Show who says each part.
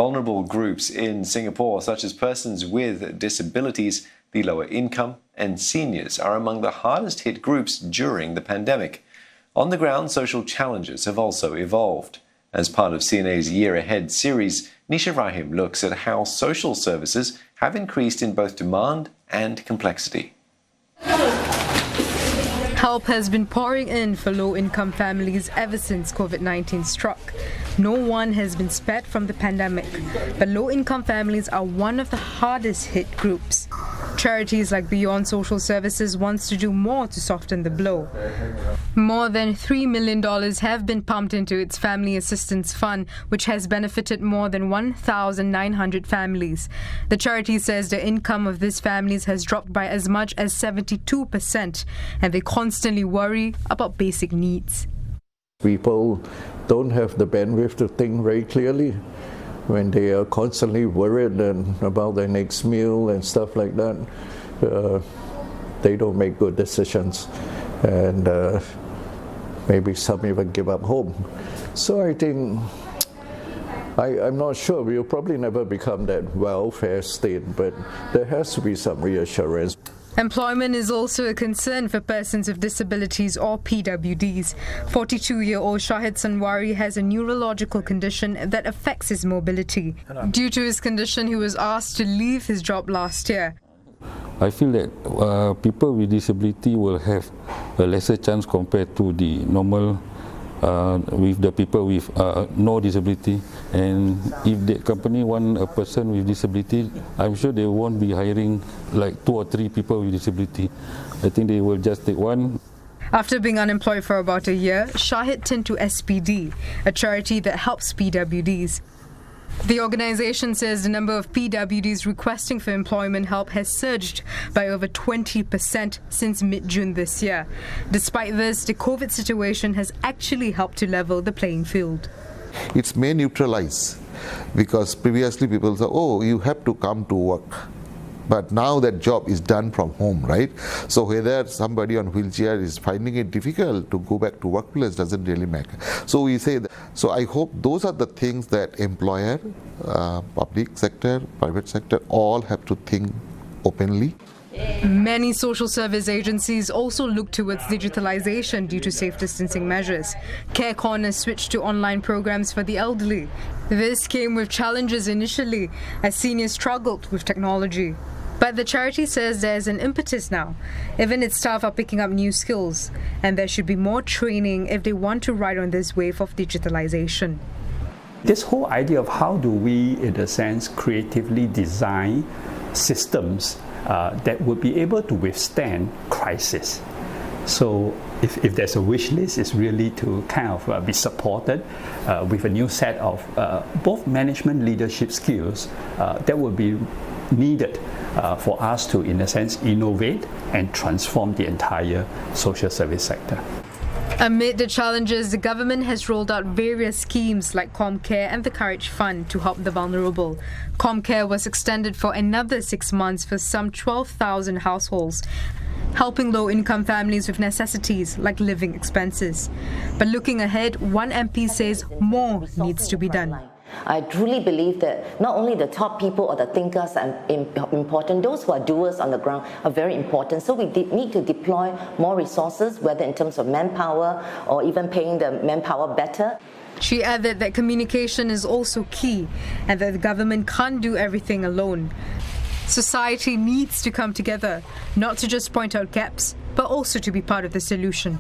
Speaker 1: Vulnerable groups in Singapore, such as persons with disabilities, the lower income, and seniors, are among the hardest hit groups during the pandemic. On the ground, social challenges have also evolved. As part of CNA's Year Ahead series, Nisha Rahim looks at how social services have increased in both demand and complexity.
Speaker 2: Help has been pouring in for low-income families ever since COVID-19 struck. No one has been spared from the pandemic, but low-income families are one of the hardest hit groups. Charities like Beyond Social Services wants to do more to soften the blow. More than $3 million have been pumped into its Family Assistance Fund, which has benefited more than 1,900 families. The charity says the income of these families has dropped by as much as 72%, and they constantly worry about basic needs.
Speaker 3: People don't have the bandwidth to think very clearly. When they are constantly worried about their next meal and stuff like that, they don't make good decisions, and maybe some even give up hope. So I think, I'm not sure, we'll probably never become that welfare state, but there has to be some reassurance.
Speaker 2: Employment is also a concern for persons with disabilities or PWDs. 42-year-old Shahid Sanwari has a neurological condition that affects his mobility. Due to his condition, he was asked to leave his job last year.
Speaker 4: I feel that people with disability will have a lesser chance compared to the normal with the people with no disability, and if the company want a person with disability, I'm sure they won't be hiring like 2 or 3 people with disability. I think they will just take one.
Speaker 2: After being unemployed for about a year, Shahid turned to SPD, a charity that helps PWDs. The organization says the number of PWDs requesting for employment help has surged by over 20% since mid-June this year. Despite this, the COVID situation has actually helped to level the playing field.
Speaker 5: It may neutralize, because previously people said, oh, you have to come to work. But now that job is done from home, right? So whether somebody on wheelchair is finding it difficult to go back to workplace doesn't really matter. So we say that. So I hope those are the things that employer, public sector, private sector, all have to think openly.
Speaker 2: Many social service agencies also look towards digitalization due to safe distancing measures. Care Corners switched to online programs for the elderly. This came with challenges initially, as seniors struggled with technology. But the charity says there's an impetus now. Even its staff are picking up new skills, and there should be more training if they want to ride on this wave of digitalization.
Speaker 6: This whole idea of how do we, in a sense, creatively design systems that would be able to withstand crisis. So if there's a wish list, it's really to kind of be supported with a new set of both management leadership skills that will be needed for us to, in a sense, innovate and transform the entire social service sector.
Speaker 2: Amid the challenges, the government has rolled out various schemes like ComCare and the Courage Fund to help the vulnerable. ComCare was extended for another 6 months for some 12,000 households, helping low-income families with necessities like living expenses. But looking ahead, one MP says more needs to be done.
Speaker 7: I truly believe that not only the top people or the thinkers are important, those who are doers on the ground are very important. So we need to deploy more resources, whether in terms of manpower or even paying the manpower better.
Speaker 2: She added that communication is also key and that the government can't do everything alone. Society needs to come together, not to just point out gaps, but also to be part of the solution.